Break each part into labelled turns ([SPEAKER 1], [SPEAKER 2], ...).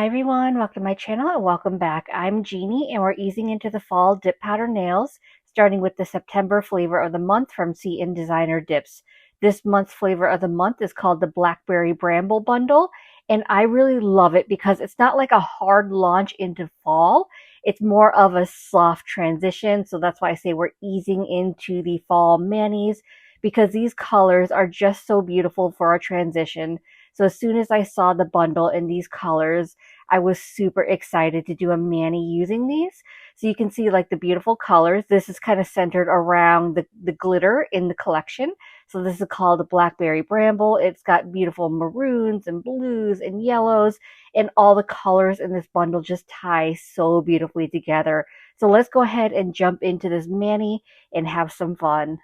[SPEAKER 1] Hi everyone, welcome to my channel and welcome back. I'm Jeannie and we're easing into the fall dip powder nails, starting with the September flavor of the month from CN Designer Dips. This month's flavor of the month is called the Blackberry Bramble Bundle, and I really love it because it's not like a hard launch into fall. It's more of a soft transition, so that's why I say we're easing into the fall manis because these colors are just so beautiful for a transition. So as soon as I saw the bundle in these colors, I was super excited to do a mani using these. So you can see like the beautiful colors. This is kind of centered around the glitter in the collection. So this is called a Blackberry Bramble. It's got beautiful maroons and blues and yellows, and all the colors in this bundle just tie so beautifully together. So let's go ahead and jump into this mani and have some fun.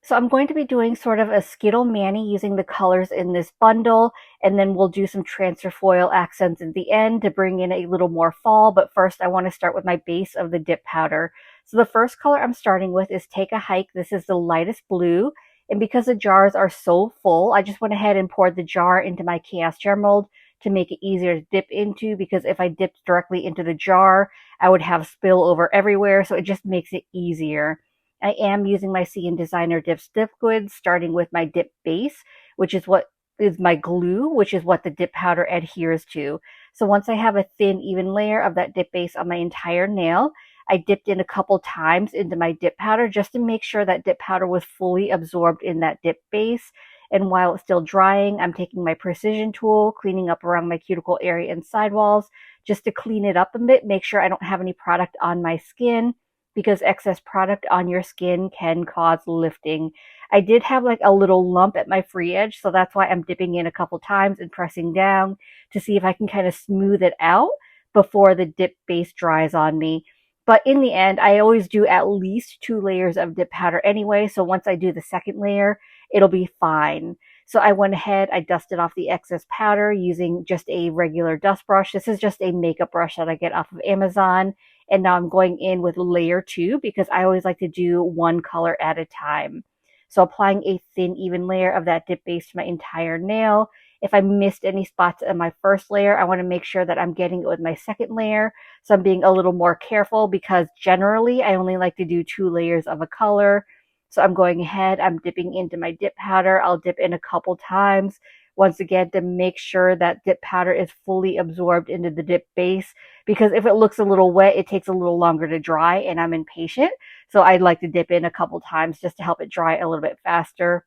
[SPEAKER 1] So I'm going to be doing sort of a Skittle mani using the colors in this bundle, and then we'll do some transfer foil accents at the end to bring in a little more fall. But first I want to start with my base of the dip powder. So the first color I'm starting with is Take a Hike. This is the lightest blue. And because the jars are so full, I just went ahead and poured the jar into my Chaos Jar Mold to make it easier to dip into, because if I dipped directly into the jar, I would have spill over everywhere. So it just makes it easier. I am using my CN Designer Dips dip liquids, starting with my dip base, which is what is my glue, which is what the dip powder adheres to. So once I have a thin, even layer of that dip base on my entire nail, I dipped in a couple times into my dip powder just to make sure that dip powder was fully absorbed in that dip base. And while it's still drying, I'm taking my precision tool, cleaning up around my cuticle area and sidewalls just to clean it up a bit, make sure I don't have any product on my skin, because excess product on your skin can cause lifting. I did have like a little lump at my free edge, so that's why I'm dipping in a couple times and pressing down to see if I can kind of smooth it out before the dip base dries on me. But in the end, I always do at least 2 layers of dip powder anyway, so once I do the second layer, it'll be fine. So I went ahead, I dusted off the excess powder using just a regular dust brush. This is just a makeup brush that I get off of Amazon. And now I'm going in with layer 2 because I always like to do one color at a time. So applying a thin, even layer of that dip base to my entire nail. If I missed any spots in my first layer, I want to make sure that I'm getting it with my second layer. So I'm being a little more careful because generally I only like to do 2 layers of a color. So I'm going ahead, I'm dipping into my dip powder. I'll dip in a couple times, once again, to make sure that dip powder is fully absorbed into the dip base, because if it looks a little wet, it takes a little longer to dry and I'm impatient. So I'd like to dip in a couple times just to help it dry a little bit faster.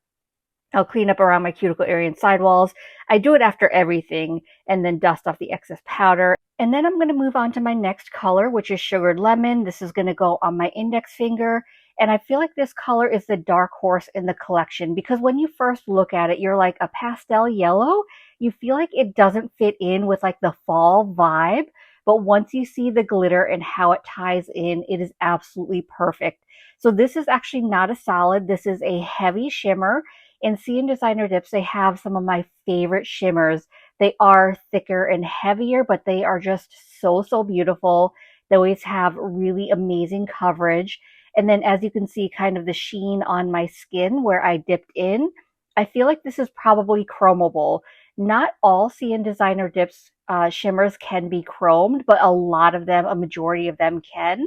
[SPEAKER 1] I'll clean up around my cuticle area and sidewalls. I do it after everything and then dust off the excess powder. And then I'm going to move on to my next color, which is Sugared Lemon. This is going to go on my index finger. And I feel like this color is the dark horse in the collection because when you first look at it, you're like a pastel yellow. You feel like it doesn't fit in with like the fall vibe. But once you see the glitter and how it ties in, it is absolutely perfect. So this is actually not a solid. This is a heavy shimmer. In CN Designer Dips, they have some of my favorite shimmers. They are thicker and heavier, but they are just so, so beautiful. They always have really amazing coverage. And then as you can see, kind of the sheen on my skin where I dipped in, I feel like this is probably chromable. Not all CN Designer Dips shimmers can be chromed, but a lot of them, a majority of them can.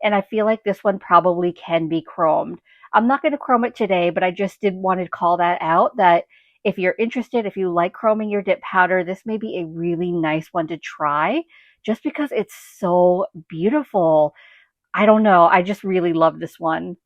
[SPEAKER 1] And I feel like this one probably can be chromed. I'm not going to chrome it today, but I just did want to call that out, that if you're interested, if you like chroming your dip powder, this may be a really nice one to try just because it's so beautiful. I don't know. I just really love this one.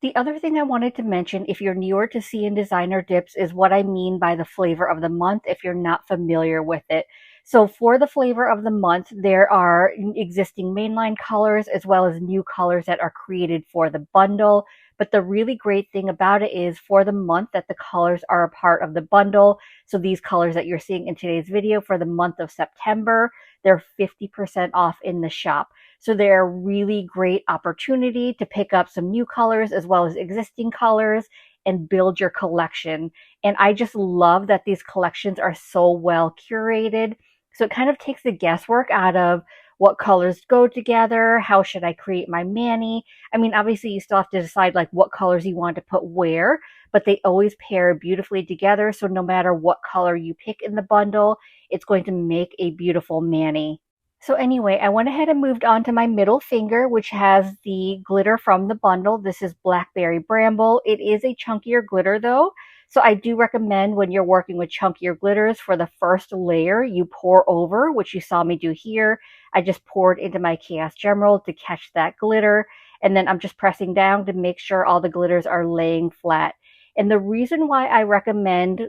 [SPEAKER 1] The other thing I wanted to mention, if you're newer to CN Designer Dips, is what I mean by the flavor of the month if you're not familiar with it. So for the flavor of the month, there are existing mainline colors as well as new colors that are created for the bundle. But the really great thing about it is for the month that the colors are a part of the bundle. So these colors that you're seeing in today's video for the month of September, they're 50% off in the shop. So they're a really great opportunity to pick up some new colors as well as existing colors and build your collection. And I just love that these collections are so well curated. So it kind of takes the guesswork out of what colors go together, how should I create my mani. I mean, obviously you still have to decide like what colors you want to put where, but they always pair beautifully together. So no matter what color you pick in the bundle, it's going to make a beautiful mani. So anyway, I went ahead and moved on to my middle finger, which has the glitter from the bundle. This is Blackberry Bramble. It is a chunkier glitter though. So I do recommend when you're working with chunkier glitters, for the first layer, you pour over, which you saw me do here. I just poured into my Chaos Gemerald to catch that glitter. And then I'm just pressing down to make sure all the glitters are laying flat. And the reason why I recommend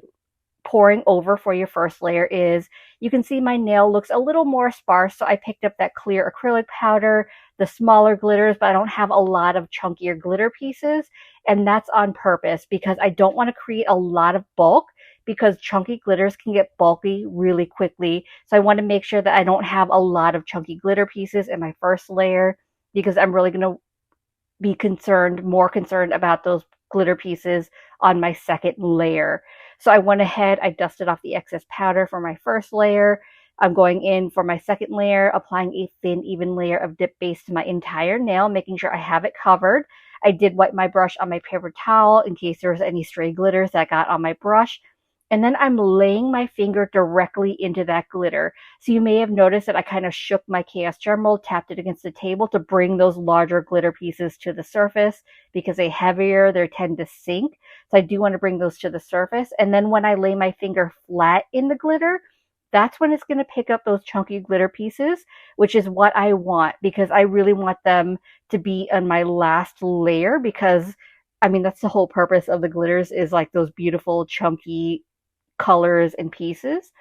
[SPEAKER 1] pouring over for your first layer is you can see my nail looks a little more sparse, so I picked up that clear acrylic powder, the smaller glitters, but I don't have a lot of chunkier glitter pieces, and that's on purpose because I don't want to create a lot of bulk because chunky glitters can get bulky really quickly. So I want to make sure that I don't have a lot of chunky glitter pieces in my first layer because I'm really going to be more concerned about those glitter pieces on my second layer. So I went ahead, I dusted off the excess powder for my first layer. I'm going in for my second layer, applying a thin, even layer of dip base to my entire nail, making sure I have it covered. I did wipe my brush on my paper towel in case there was any stray glitters that got on my brush. And then I'm laying my finger directly into that glitter. So you may have noticed that I kind of shook my Chaos Gemerald, tapped it against the table to bring those larger glitter pieces to the surface because they're heavier, they tend to sink. So I do want to bring those to the surface. And then when I lay my finger flat in the glitter, that's when it's going to pick up those chunky glitter pieces, which is what I want because I really want them to be on my last layer because, I mean, that's the whole purpose of the glitters is like those beautiful chunky colors and pieces.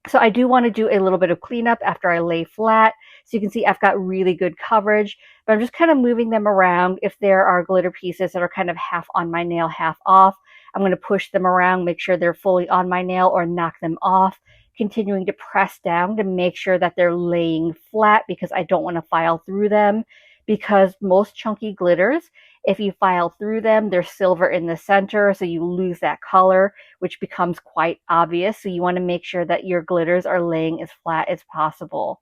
[SPEAKER 1] So I do want to do a little bit of cleanup after I lay flat. So you can see I've got really good coverage, but I'm just kind of moving them around. If there are glitter pieces that are kind of half on my nail, half off, I'm going to push them around, make sure they're fully on my nail or knock them off, continuing to press down to make sure that they're laying flat because I don't want to file through them because most chunky glitters, if you file through them, they're silver in the center, so you lose that color, which becomes quite obvious. So you want to make sure that your glitters are laying as flat as possible.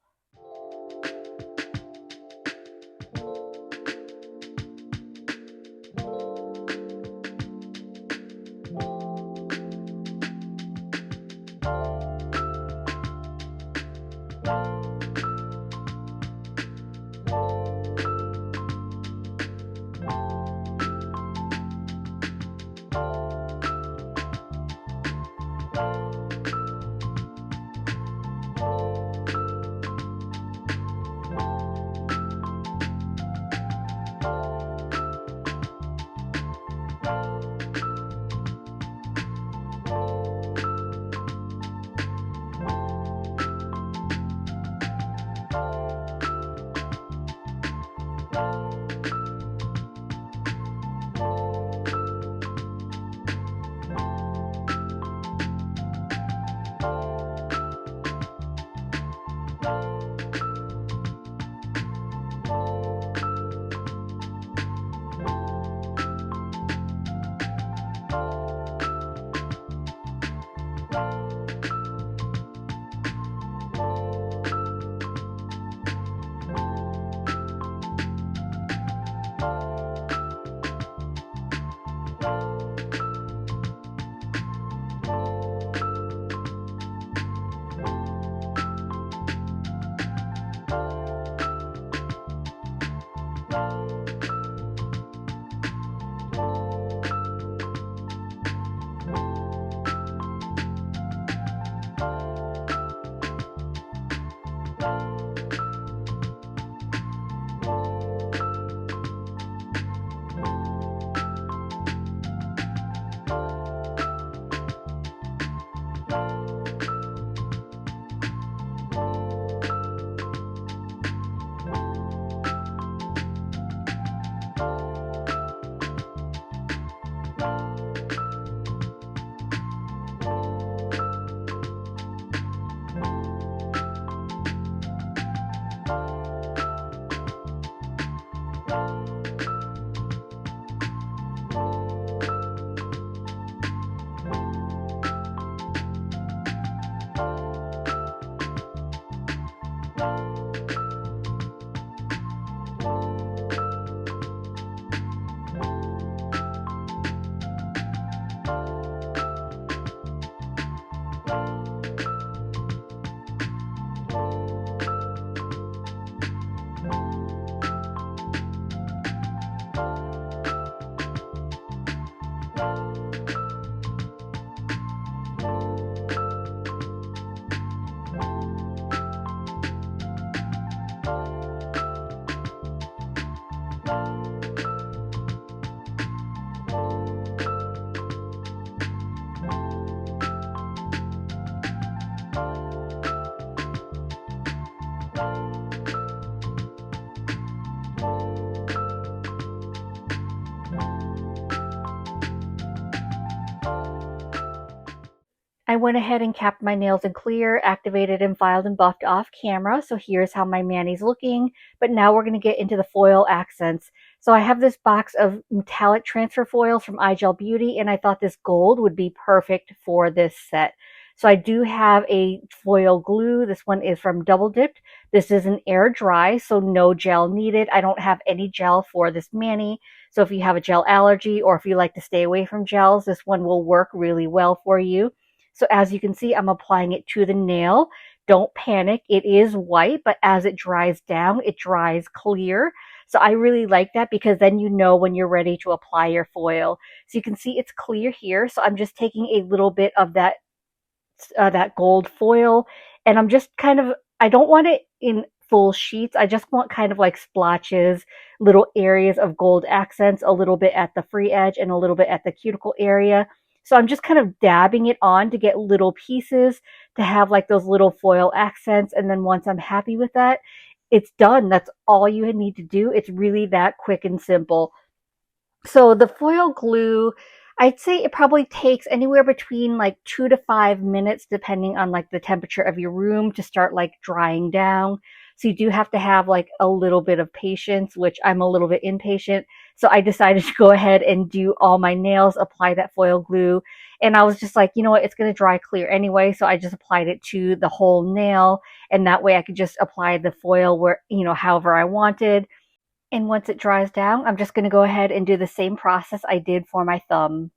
[SPEAKER 1] I went ahead and capped my nails in clear, activated and filed and buffed off camera. So here's how my mani's looking. But now we're going to get into the foil accents. So I have this box of metallic transfer foils from iGel Beauty, and I thought this gold would be perfect for this set. So I do have a foil glue. This one is from Double Dipped. This is an air dry, so no gel needed. I don't have any gel for this mani. So if you have a gel allergy or if you like to stay away from gels, this one will work really well for you. So as you can see, I'm applying it to the nail. Don't panic. It is white, but as it dries down, it dries clear. So I really like that because then you know when you're ready to apply your foil. So you can see it's clear here. So I'm just taking a little bit of that gold foil, and I'm just kind of, I don't want it in full sheets. I just want kind of like splotches, little areas of gold accents, a little bit at the free edge and a little bit at the cuticle area. So I'm just kind of dabbing it on to get little pieces to have like those little foil accents. And then once I'm happy with that, it's done. That's all you need to do. It's really that quick and simple. So the foil glue, I'd say it probably takes anywhere between like 2 to 5 minutes, depending on like the temperature of your room, to start like drying down. So you do have to have like a little bit of patience, which I'm a little bit impatient. So I decided to go ahead and do all my nails, apply that foil glue. And I was just like, you know what, it's going to dry clear anyway. So I just applied it to the whole nail. And that way I could just apply the foil where, however I wanted. And once it dries down, I'm just going to go ahead and do the same process I did for my thumb.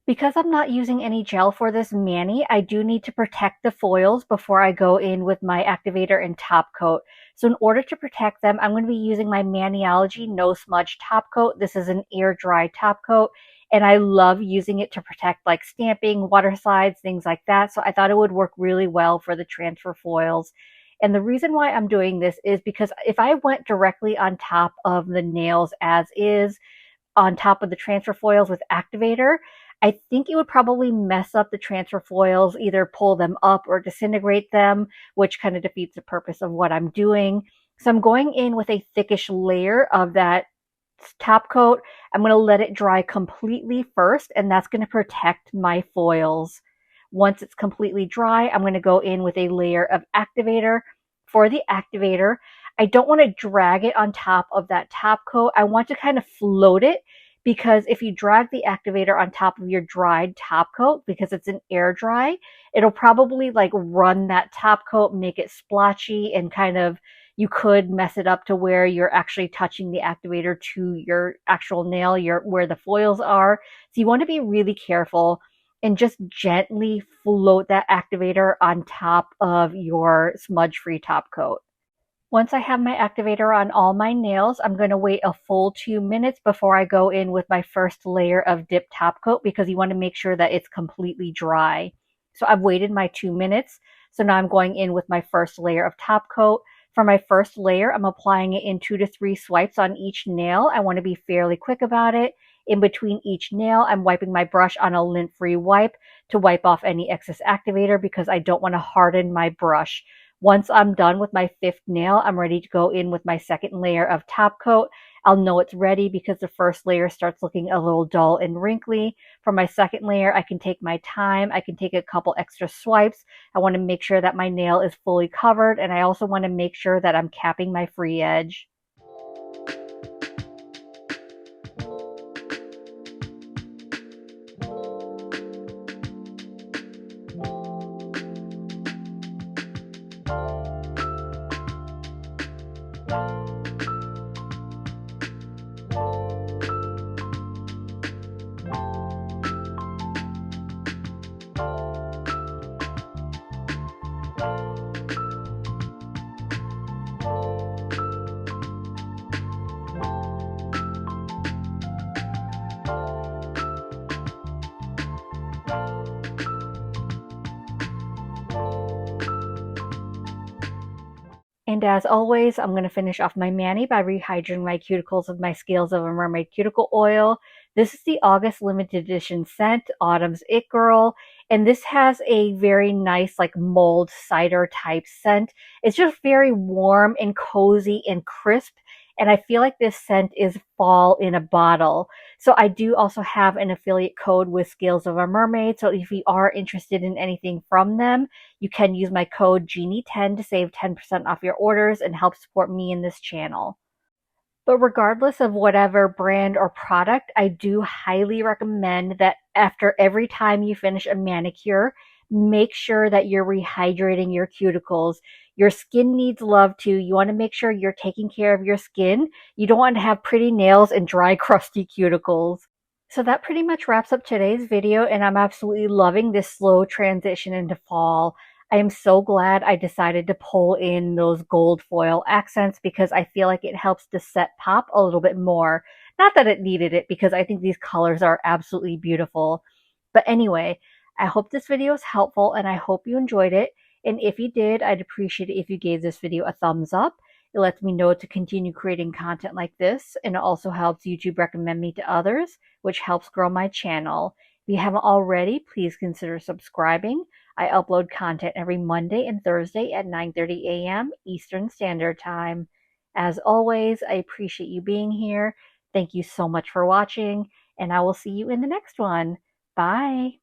[SPEAKER 1] Because I'm not using any gel for this mani, I do need to protect the foils before I go in with my activator and top coat. So in order to protect them, I'm going to be using my Maniology No Smudge top coat. This is an air dry top coat, and I love using it to protect like stamping, water slides, things like that. So I thought it would work really well for the transfer foils. And the reason why I'm doing this is because if I went directly on top of the nails as is, on top of the transfer foils with activator, I think it would probably mess up the transfer foils, either pull them up or disintegrate them, which kind of defeats the purpose of what I'm doing. So I'm going in with a thickish layer of that top coat. I'm going to let it dry completely first, and that's going to protect my foils. Once it's completely dry, I'm going to go in with a layer of activator. For the activator, I don't want to drag it on top of that top coat. I want to kind of float it, because if you drag the activator on top of your dried top coat, because it's an air dry, it'll probably like run that top coat, make it splotchy, and kind of, you could mess it up to where you're actually touching the activator to your actual nail, where the foils are. So you want to be really careful and just gently float that activator on top of your smudge-free top coat. Once I have my activator on all my nails, I'm going to wait a full 2 minutes before I go in with my first layer of dip top coat, because you want to make sure that it's completely dry. So I've waited my 2 minutes. So now I'm going in with my first layer of top coat. For my first layer, I'm applying it in 2 to 3 swipes on each nail. I want to be fairly quick about it. In between each nail, I'm wiping my brush on a lint-free wipe to wipe off any excess activator, because I don't want to harden my brush. Once I'm done with my 5th nail, I'm ready to go in with my second layer of top coat. I'll know it's ready because the first layer starts looking a little dull and wrinkly. For my second layer, I can take my time. I can take a couple extra swipes. I want to make sure that my nail is fully covered, and I also want to make sure that I'm capping my free edge. And as always, I'm going to finish off my mani by rehydrating my cuticles with my Scales of a Mermaid cuticle oil. This is the August limited edition scent, Autumn's It Girl. And this has a very nice, like mulled cider type scent. It's just very warm and cozy and crisp. And I feel like this scent is fall in a bottle. So I do also have an affiliate code with Scales of a Mermaid. So if you are interested in anything from them, you can use my code Genie10 to save 10% off your orders and help support me in this channel. But regardless of whatever brand or product, I do highly recommend that after every time you finish a manicure, make sure that you're rehydrating your cuticles. Your skin needs love too. You want to make sure you're taking care of your skin. You don't want to have pretty nails and dry, crusty cuticles. So that pretty much wraps up today's video, and I'm absolutely loving this slow transition into fall. I am so glad I decided to pull in those gold foil accents because I feel like it helps the set pop a little bit more. Not that it needed it, because I think these colors are absolutely beautiful. But anyway, I hope this video was helpful and I hope you enjoyed it. And if you did, I'd appreciate it if you gave this video a thumbs up. It lets me know to continue creating content like this, and it also helps YouTube recommend me to others, which helps grow my channel. If you haven't already, please consider subscribing. I upload content every Monday and Thursday at 9:30 a.m. Eastern Standard Time. As always, I appreciate you being here. Thank you so much for watching, and I will see you in the next one. Bye.